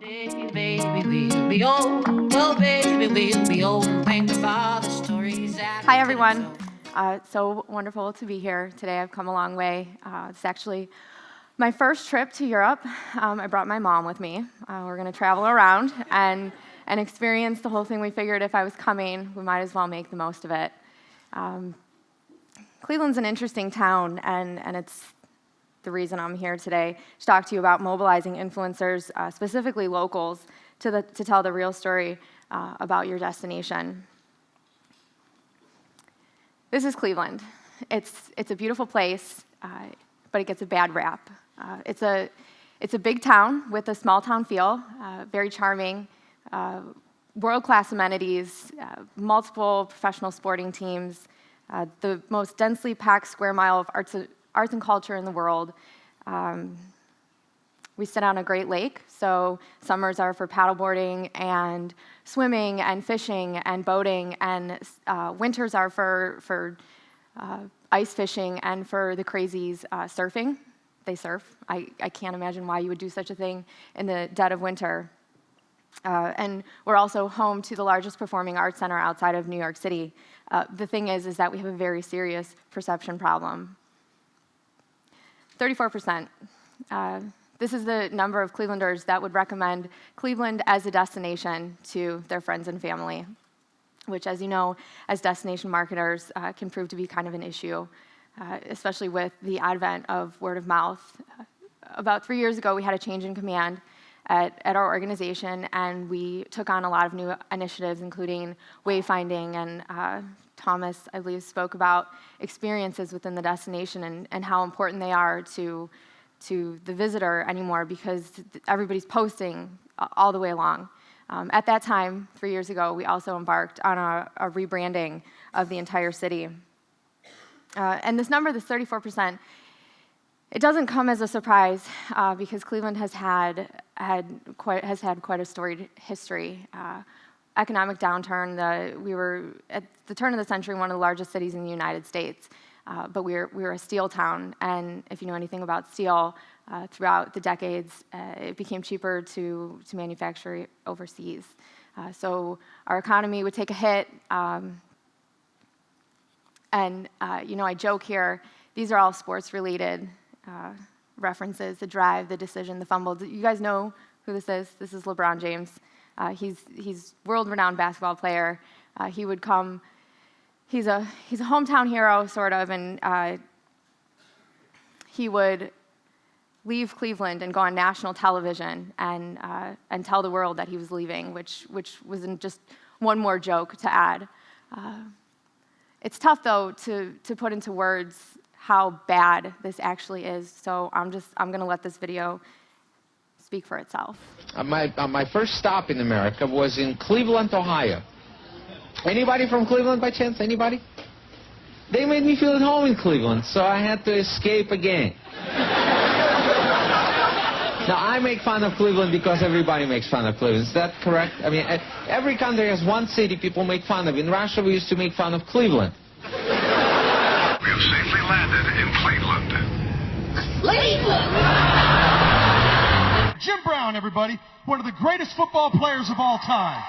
Baby, we'll be old. Well, baby, we'll be old and think about the stories that. Hi, everyone. So wonderful to be here today. I've come a long way. It's actually my first trip to Europe. I brought my mom with me. We're going to travel around and experience the whole thing. We figured if I was coming, we might as well make the most of it. Cleveland's an interesting town, and it's the reason I'm here today to talk to you about mobilizing influencers, specifically locals, to tell the real story about your destination. This is Cleveland. It's a beautiful place, but it gets a bad rap. It's a big town with a small town feel, very charming, world-class amenities, multiple professional sporting teams, the most densely packed square mile of arts and culture in the world. We sit on a great lake, so summers are for paddleboarding and swimming and fishing and boating, and winters are for ice fishing and for the crazies surfing. They surf. I can't imagine why you would do such a thing in the dead of winter. And we're also home to the largest performing arts center outside of New York City. The thing is that we have a very serious perception problem. 34%. This is the number of Clevelanders that would recommend Cleveland as a destination to their friends and family, which, as you know, as destination marketers, can prove to be kind of an issue, especially with the advent of word of mouth. About 3 years ago, we had a change in command at our organization, and we took on a lot of new initiatives, including wayfinding, and Thomas, I believe, spoke about experiences within the destination and how important they are to the visitor anymore, because everybody's posting all the way along. At that time, 3 years ago, we also embarked on a rebranding of the entire city. And this number, this 34%, it doesn't come as a surprise because Cleveland has had quite a storied history. Economic downturn. We were at the turn of the century one of the largest cities in the United States, but we were a steel town. And if you know anything about steel, throughout the decades, it became cheaper to manufacture overseas. So our economy would take a hit. I joke here. These are all sports-related references: the drive, the decision, the fumble. Do you guys know who this is? This is LeBron James. He's world-renowned basketball player. He would come. He's a hometown hero, sort of, and he would leave Cleveland and go on national television and tell the world that he was leaving, which wasn't just one more joke to add. It's tough, though, to put into words how bad this actually is. So I'm going to let this video speak for itself. My first stop in America was in Cleveland, Ohio. Anybody from Cleveland by chance? Anybody? They made me feel at home in Cleveland, so I had to escape again. Now, I make fun of Cleveland because everybody makes fun of Cleveland. Is that correct? I mean, every country has one city people make fun of. In Russia, we used to make fun of Cleveland. We have safely landed in Cleveland. Cleveland! Jim Brown, everybody, one of the greatest football players of all time.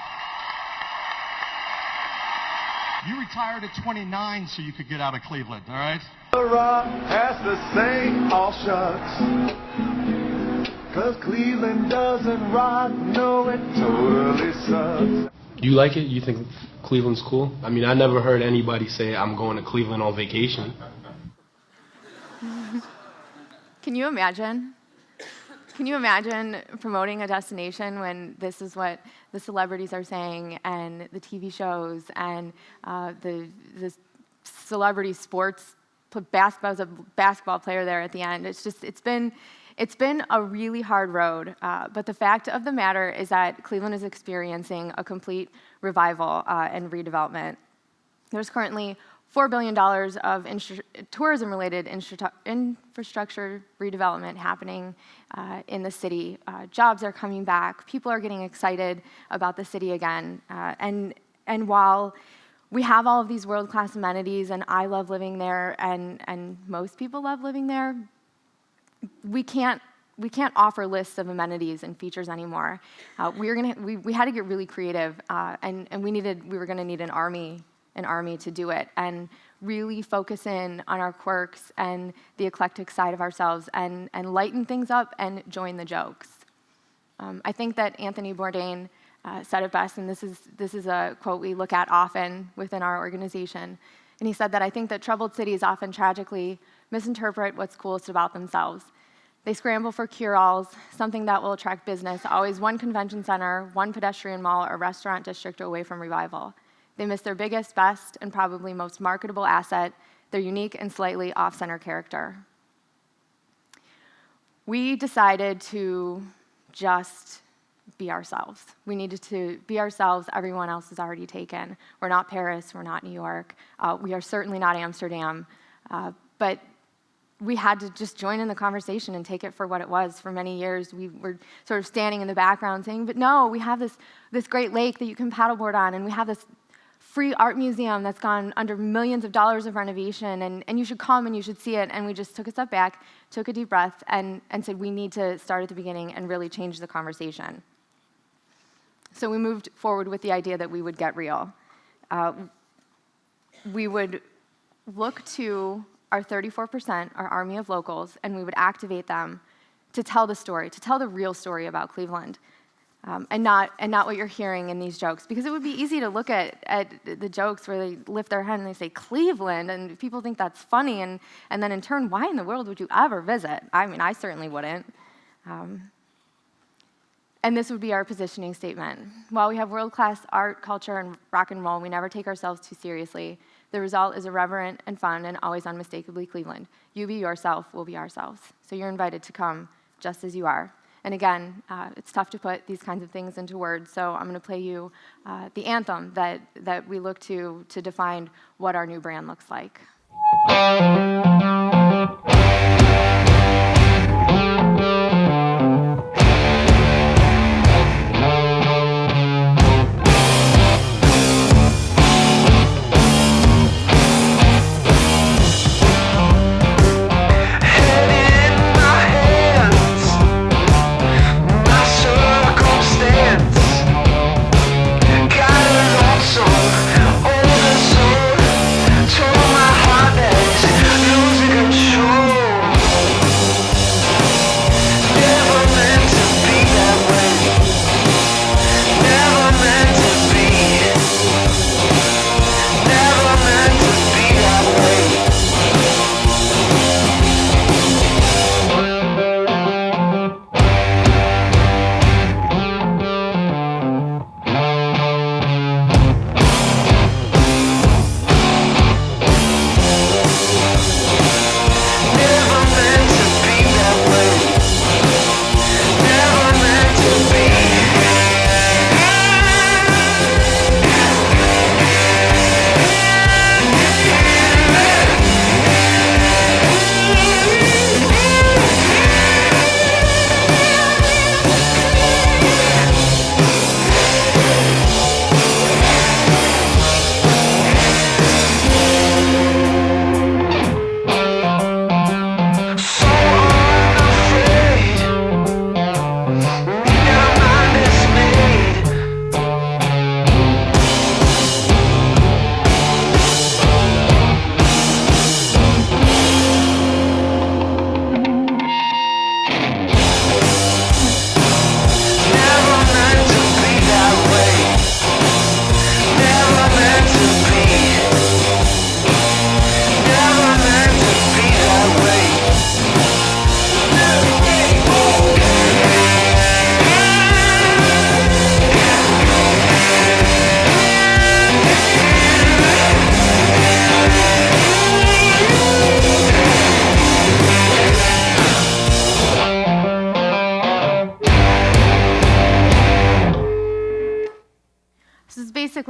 You retired at 29 so you could get out of Cleveland, all right? The Rock has to say all shucks, 'cause Cleveland doesn't rock, no, it totally sucks. You like it? You think Cleveland's cool? I mean, I never heard anybody say, I'm going to Cleveland on vacation. Can you imagine? Can you imagine promoting a destination when this is what the celebrities are saying, and the TV shows, and the celebrity sports put basketball player there at the end? It's been a really hard road, but the fact of the matter is that Cleveland is experiencing a complete revival and redevelopment. There's currently $4 billion of tourism-related infrastructure redevelopment happening in the city. Jobs are coming back. People are getting excited about the city again. And while we have all of these world-class amenities, and I love living there, and most people love living there, we can't we can't offer lists of amenities and features anymore. We had to get really creative, and we were going to need an army to do it, and really focus in on our quirks and the eclectic side of ourselves, and lighten things up and join the jokes. I think that Anthony Bourdain said it best, and this is a quote we look at often within our organization. And he said that, "I think that troubled cities often tragically misinterpret what's coolest about themselves. They scramble for cure-alls, something that will attract business, always one convention center, one pedestrian mall, or restaurant district away from revival. They miss their biggest, best, and probably most marketable asset, their unique and slightly off-center character." We decided to just be ourselves. We needed to be ourselves. Everyone else is already taken. We're not Paris. We're not New York. We are certainly not Amsterdam. But we had to just join in the conversation and take it for what it was. For many years, we were sort of standing in the background saying, but no, we have this great lake that you can paddleboard on, and we have this free art museum that's gone under millions of dollars of renovation, and you should come and you should see it. And we just took a step back, took a deep breath, and said, we need to start at the beginning and really change the conversation. So we moved forward with the idea that we would get real. We would look to our 34%, our army of locals, and we would activate them to tell the story, to tell the real story about Cleveland, and not what you're hearing in these jokes. Because it would be easy to look at the jokes where they lift their head and they say Cleveland, and people think that's funny, and then in turn, why in the world would you ever visit? I mean, I certainly wouldn't. And this would be our positioning statement. While we have world-class art, culture, and rock and roll, we never take ourselves too seriously. The result is irreverent and fun and always unmistakably Cleveland. You be yourself, we'll be ourselves. So you're invited to come just as you are. And again, it's tough to put these kinds of things into words, so I'm going to play you the anthem that we look to define what our new brand looks like.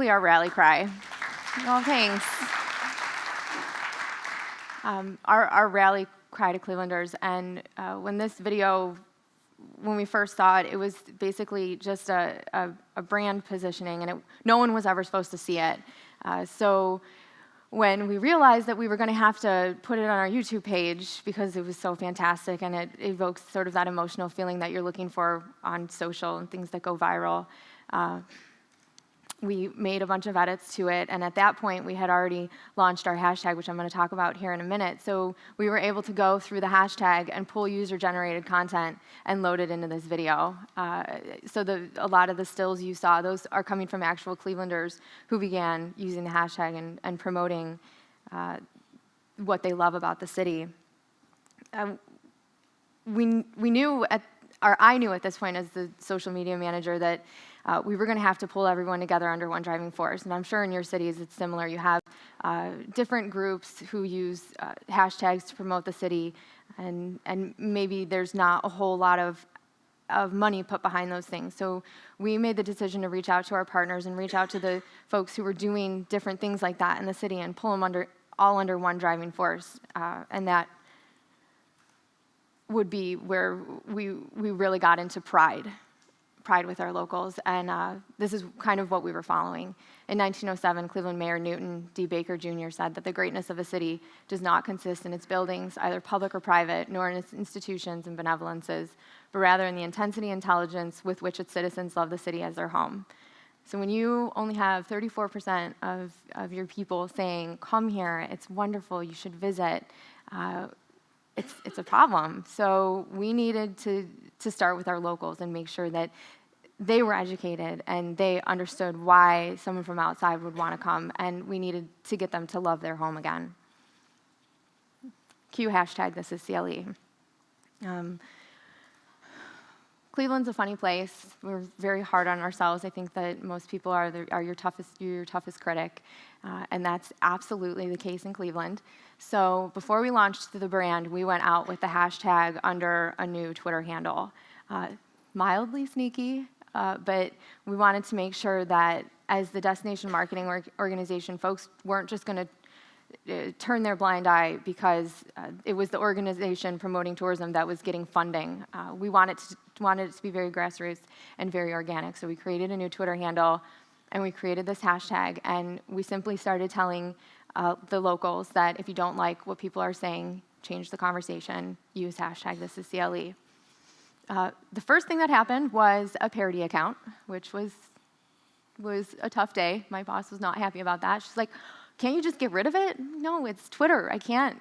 Our rally cry. Oh, thanks. Our rally cry to Clevelanders, and when we first saw it, it was basically just a brand positioning, and no one was ever supposed to see it. So when we realized that we were going to have to put it on our YouTube page because it was so fantastic and it evokes sort of that emotional feeling that you're looking for on social and things that go viral, we made a bunch of edits to it, and at that point we had already launched our hashtag, which I'm going to talk about here in a minute. So we were able to go through the hashtag and pull user-generated content and load it into this video. So a lot of the stills you saw, those are coming from actual Clevelanders who began using the hashtag and promoting what they love about the city. We knew I knew at this point as the social media manager that we were going to have to pull everyone together under one driving force. And I'm sure in your cities it's similar. You have different groups who use hashtags to promote the city, and maybe there's not a whole lot of money put behind those things. So we made the decision to reach out to our partners and reach out to the folks who were doing different things like that in the city and pull them all under one driving force. And that would be where we really got into pride with our locals, and this is kind of what we were following. In 1907, Cleveland Mayor Newton D. Baker Jr. said that the greatness of a city does not consist in its buildings, either public or private, nor in its institutions and benevolences, but rather in the intensity and intelligence with which its citizens love the city as their home. So when you only have 34% of your people saying, come here, it's wonderful, you should visit, it's a problem. So we needed to start with our locals and make sure that they were educated and they understood why someone from outside would want to come, and we needed to get them to love their home again. Cue hashtag this is CLE. Cleveland's a funny place. We're very hard on ourselves. I think that most people are your toughest critic, and that's absolutely the case in Cleveland. So before we launched the brand, we went out with the hashtag under a new Twitter handle. Mildly sneaky, but we wanted to make sure that as the destination marketing organization, folks weren't just going to turn their blind eye because it was the organization promoting tourism that was getting funding. We wanted it to be very grassroots and very organic. So we created a new Twitter handle, and we created this hashtag, and we simply started telling the locals that if you don't like what people are saying, change the conversation, use hashtag this is CLE. The first thing that happened was a parody account, which was a tough day. My boss was not happy about that. She's like, can't you just get rid of it? No, it's Twitter. I can't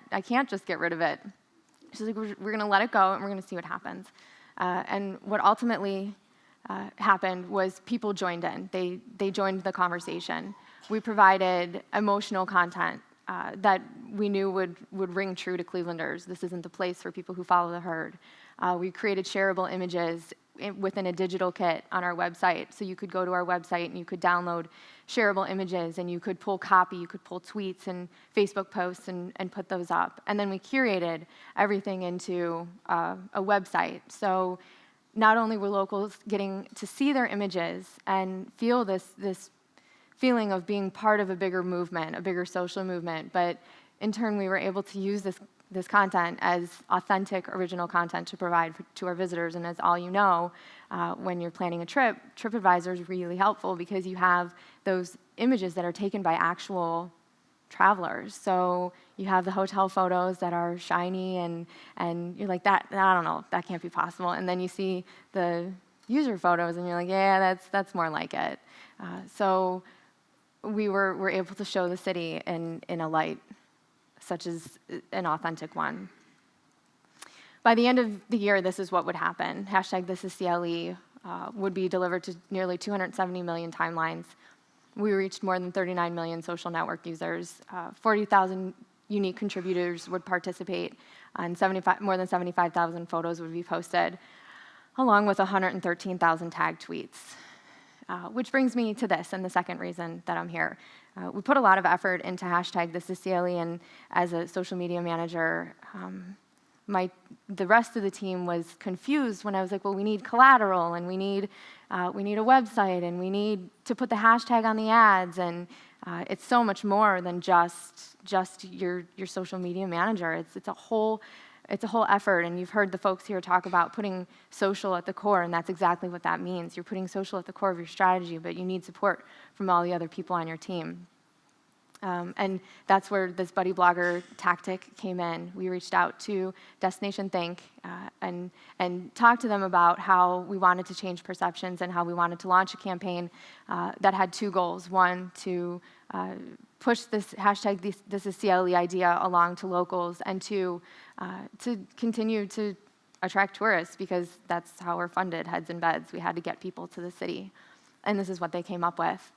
just get rid of it. She's like, we're going to let it go, and we're going to see what happens. And what ultimately happened was people joined in. They joined the conversation. We provided emotional content that we knew would ring true to Clevelanders. This isn't the place for people who follow the herd. We created shareable images within a digital kit on our website. So you could go to our website and you could download shareable images, and you could pull copy, you could pull tweets and Facebook posts and put those up. And then we curated everything into a website. So not only were locals getting to see their images and feel this feeling of being part of a bigger movement, a bigger social movement, but in turn we were able to use this content as authentic, original content to provide to our visitors. And as all you know, when you're planning a trip, TripAdvisor is really helpful because you have those images that are taken by actual travelers. So you have the hotel photos that are shiny and you're like, I don't know, that can't be possible. And then you see the user photos and you're like, yeah, that's more like it. So we were able to show the city in a light such as an authentic one. By the end of the year, this is what would happen. Hashtag this is CLE would be delivered to nearly 270 million timelines. We reached more than 39 million social network users. 40,000 unique contributors would participate, and more than 75,000 photos would be posted, along with 113,000 tagged tweets. Which brings me to this, and the second reason that I'm here. We put a lot of effort into hashtag this is CLE, and as a social media manager, the rest of the team was confused when I was like, well, we need collateral, and we need a website, and we need to put the hashtag on the ads, and it's so much more than just your social media manager. It's a whole effort, and you've heard the folks here talk about putting social at the core, and that's exactly what that means. You're putting social at the core of your strategy, but you need support from all the other people on your team. And that's where this buddy blogger tactic came in. We reached out to Destination Think and talked to them about how we wanted to change perceptions and how we wanted to launch a campaign that had two goals. One, to push this hashtag, this is CLE idea along to locals, and two, to continue to attract tourists, because that's how we're funded, heads and beds. We had to get people to the city. And this is what they came up with.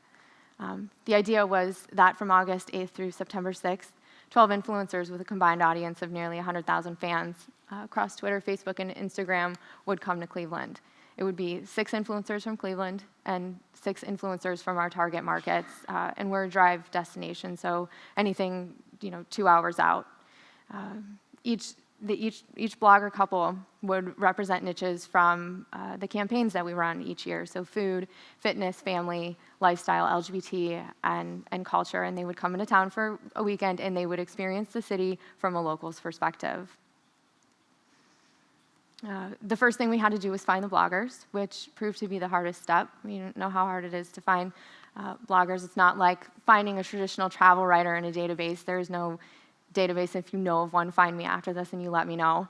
The idea was that from August 8th through September 6th, 12 influencers with a combined audience of nearly 100,000 fans across Twitter, Facebook, and Instagram would come to Cleveland. It would be 6 influencers from Cleveland and 6 influencers from our target markets, and we're a drive destination, so anything 2 hours out. Each blogger couple would represent niches from the campaigns that we run each year. So food, fitness, family, lifestyle, LGBT, and culture. And they would come into town for a weekend and they would experience the city from a local's perspective. The first thing we had to do was find the bloggers, which proved to be the hardest step. You know how hard it is to find bloggers. It's not like finding a traditional travel writer in a database. There is no database. If you know of one, find me after this and you let me know.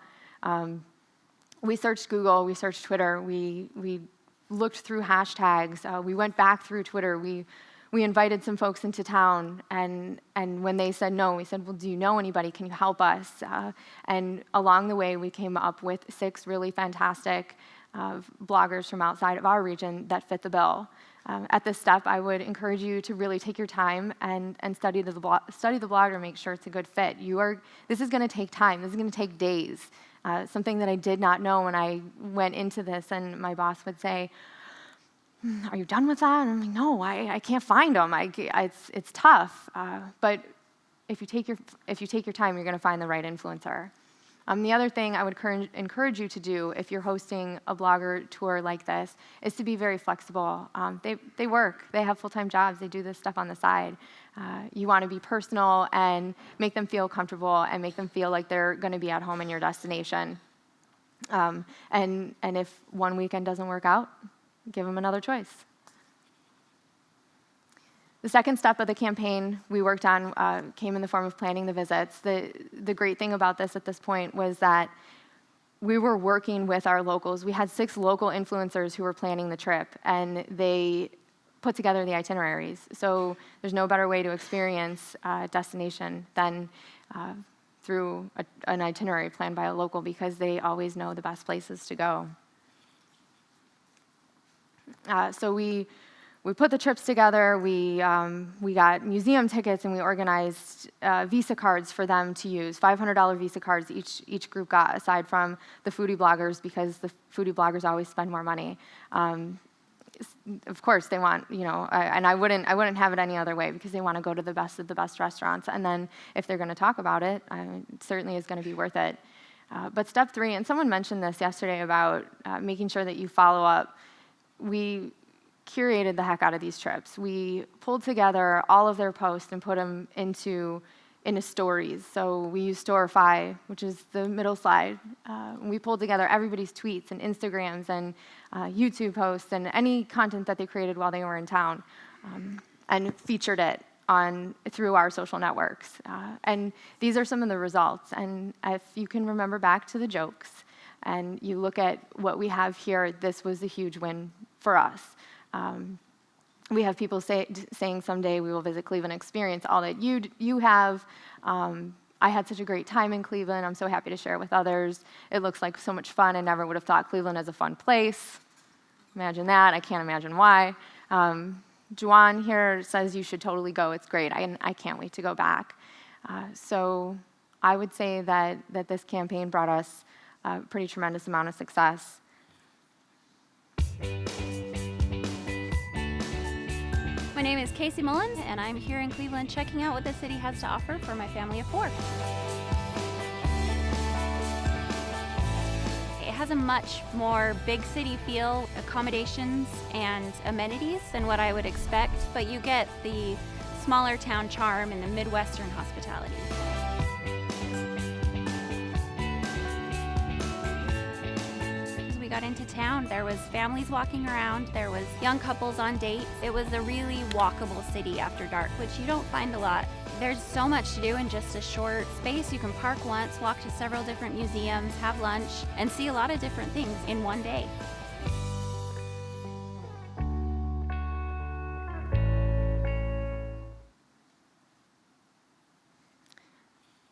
We searched Google, we searched Twitter, we looked through hashtags, we went back through Twitter, we invited some folks into town, and when they said no, we said, well, do you know anybody? Can you help us? And along the way, we came up with 6 really fantastic bloggers from outside of our region that fit the bill. At this step, I would encourage you to really take your time and study the blogger, make sure it's a good fit. This is going to take time. This is going to take days. Something that I did not know when I went into this, and my boss would say, "Are you done with that?" And I'm like, "No, I can't find them. It's tough." But if you take your time, you're going to find the right influencer. The other thing I would encourage you to do if you're hosting a blogger tour like this is to be very flexible. They work. They have full-time jobs. They do this stuff on the side. You want to be personal and make them feel comfortable and make them feel like they're going to be at home in your destination. And if one weekend doesn't work out, give them another choice. The second step of the campaign we worked on came in the form of planning the visits. The great thing about this at this point was that we were working with our locals. We had 6 local influencers who were planning the trip, and they put together the itineraries. So there's no better way to experience a destination than through an itinerary planned by a local, because they always know the best places to go. So we put the trips together, we got museum tickets, and we organized Visa cards for them to use, $500 Visa cards each group got, aside from the foodie bloggers, because the foodie bloggers always spend more money. Of course, they want, and I wouldn't have it any other way, because they want to go to the best of the best restaurants, and then if they're going to talk about it, it certainly is going to be worth it. But step 3, and someone mentioned this yesterday about making sure that you follow up. We curated the heck out of these trips. We pulled together all of their posts and put them into stories. So we used Storify, which is the middle slide. We pulled together everybody's tweets and Instagrams and YouTube posts and any content that they created while they were in town, and featured it through our social networks. And these are some of the results. And if you can remember back to the jokes and you look at what we have here, this was a huge win for us. We have people saying someday we will visit Cleveland, experience all that you have. I had such a great time in Cleveland. I'm so happy to share it with others. It looks like so much fun. I never would have thought Cleveland as a fun place. Imagine that. I can't imagine why. Juwan here says you should totally go. It's great. I can't wait to go back. So I would say that this campaign brought us a pretty tremendous amount of success. My name is Casey Mullins, and I'm here in Cleveland checking out what the city has to offer for my family of 4. It has a much more big city feel, accommodations and amenities than what I would expect, but you get the smaller town charm and the Midwestern hospitality. We got into town, there was families walking around, there was young couples on dates. It was a really walkable city after dark, which you don't find a lot. There's so much to do in just a short space. You can park once, walk to several different museums, have lunch, and see a lot of different things in one day.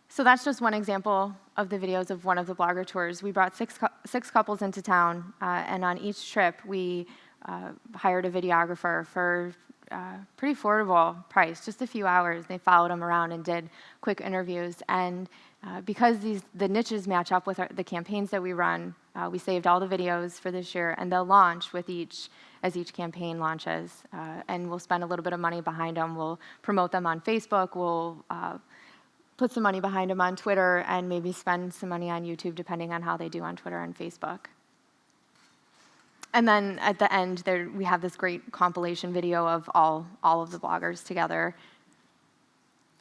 So that's just one example of the videos of one of the blogger tours. We brought six couples into town, and on each trip we hired a videographer for pretty affordable price, just a few hours. They followed them around and did quick interviews. And because the niches match up with the campaigns that we run, we saved all the videos for this year, and they'll launch with as each campaign launches. And we'll spend a little bit of money behind them. We'll promote them on Facebook. We'll put some money behind them on Twitter, and maybe spend some money on YouTube, depending on how they do on Twitter and Facebook. And then at the end, we have this great compilation video of all of the bloggers together.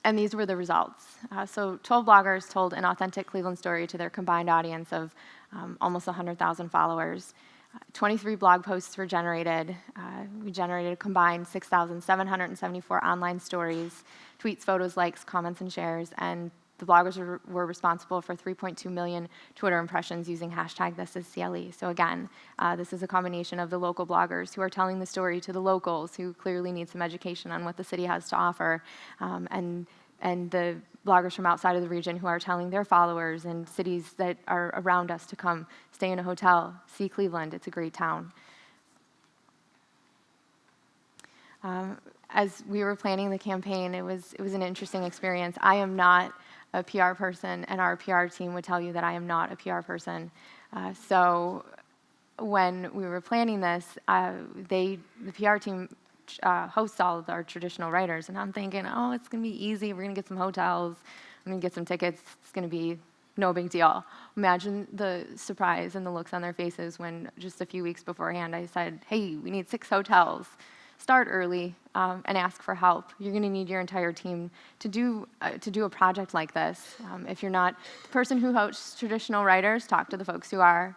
And these were the results. So 12 bloggers told an authentic Cleveland story to their combined audience of almost 100,000 followers. 23 blog posts were generated. We generated a combined 6,774 online stories, tweets, photos, likes, comments, and shares. And the bloggers were responsible for 3.2 million Twitter impressions using hashtag #ThisIsCLE. So again, this is a combination of the local bloggers who are telling the story to the locals who clearly need some education on what the city has to offer, and the bloggers from outside of the region who are telling their followers and cities that are around us to come stay in a hotel, see Cleveland. It's a great town. As we were planning the campaign, it was an interesting experience. I am not a PR person, and our PR team would tell you that I am not a PR person. So when we were planning this, the PR team hosts all of our traditional writers, and I'm thinking, oh, it's going to be easy. We're going to get some hotels. I'm going to get some tickets. It's going to be no big deal. Imagine the surprise and the looks on their faces when just a few weeks beforehand I said, hey, we need 6 hotels. Start early and ask for help. You're going to need your entire team to do a project like this. If you're not the person who hosts traditional writers, talk to the folks who are.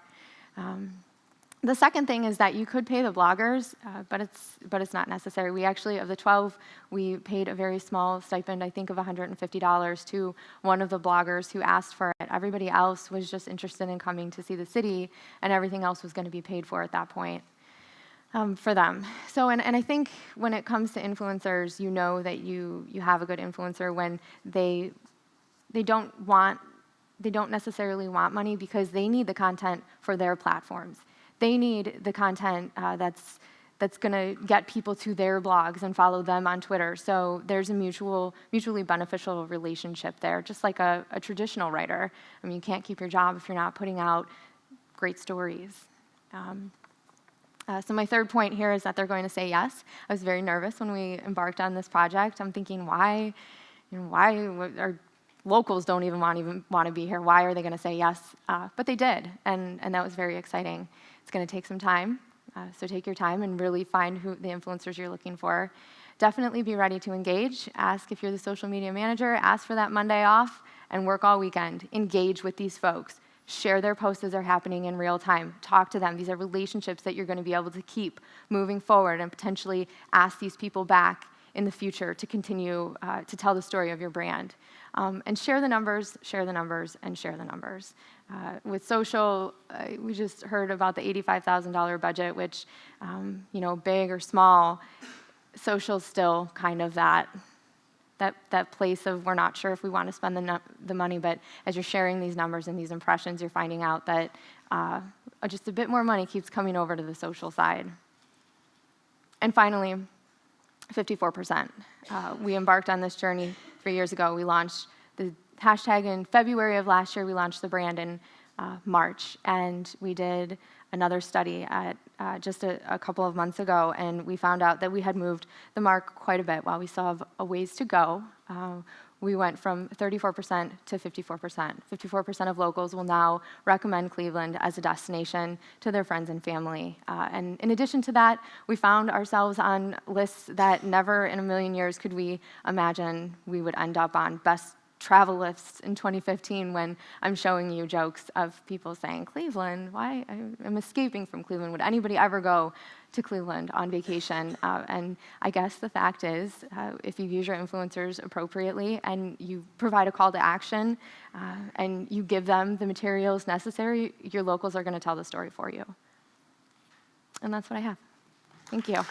The second thing is that you could pay the bloggers, but it's not necessary. We actually, of the 12, we paid a very small stipend, I think of $150 to one of the bloggers who asked for it. Everybody else was just interested in coming to see the city, and everything else was going to be paid for at that point. For them. So, and I think when it comes to influencers, you know that you have a good influencer when they don't necessarily want money, because they need the content for their platforms. They need the content that's going to get people to their blogs and follow them on Twitter. So there's a mutually beneficial relationship there, just like a traditional writer. I mean, you can't keep your job if you're not putting out great stories. So my third point here is that they're going to say yes. I was very nervous when we embarked on this project. I'm thinking, why our locals don't even want to be here? Why are they going to say yes? But they did, and that was very exciting. It's going to take some time, so take your time and really find who the influencers you're looking for. Definitely be ready to engage. Ask if you're the social media manager. Ask for that Monday off and work all weekend. Engage with these folks. Share their posts as they're happening in real time. Talk to them. These are relationships that you're going to be able to keep moving forward, and potentially ask these people back in the future to continue to tell the story of your brand. And share the numbers, and share the numbers. With social, we just heard about the $85,000 budget, which, big or small, social's still kind of that place of we're not sure if we want to spend the money, but as you're sharing these numbers and these impressions, you're finding out that just a bit more money keeps coming over to the social side. And finally, 54%. We embarked on this journey 3 years ago. We launched the hashtag in February of last year. We launched the brand in March, and we did another study at just a couple of months ago, and we found out that we had moved the mark quite a bit. While we still have a ways to go, we went from 34% to 54%. 54% of locals will now recommend Cleveland as a destination to their friends and family. And in addition to that, we found ourselves on lists that never in a million years could we imagine we would end up on. Best travel lists in 2015 when I'm showing you jokes of people saying, Cleveland, why? I'm escaping from Cleveland. Would anybody ever go to Cleveland on vacation? And I guess the fact is, if you use your influencers appropriately and you provide a call to action and you give them the materials necessary, your locals are going to tell the story for you. And that's what I have. Thank you.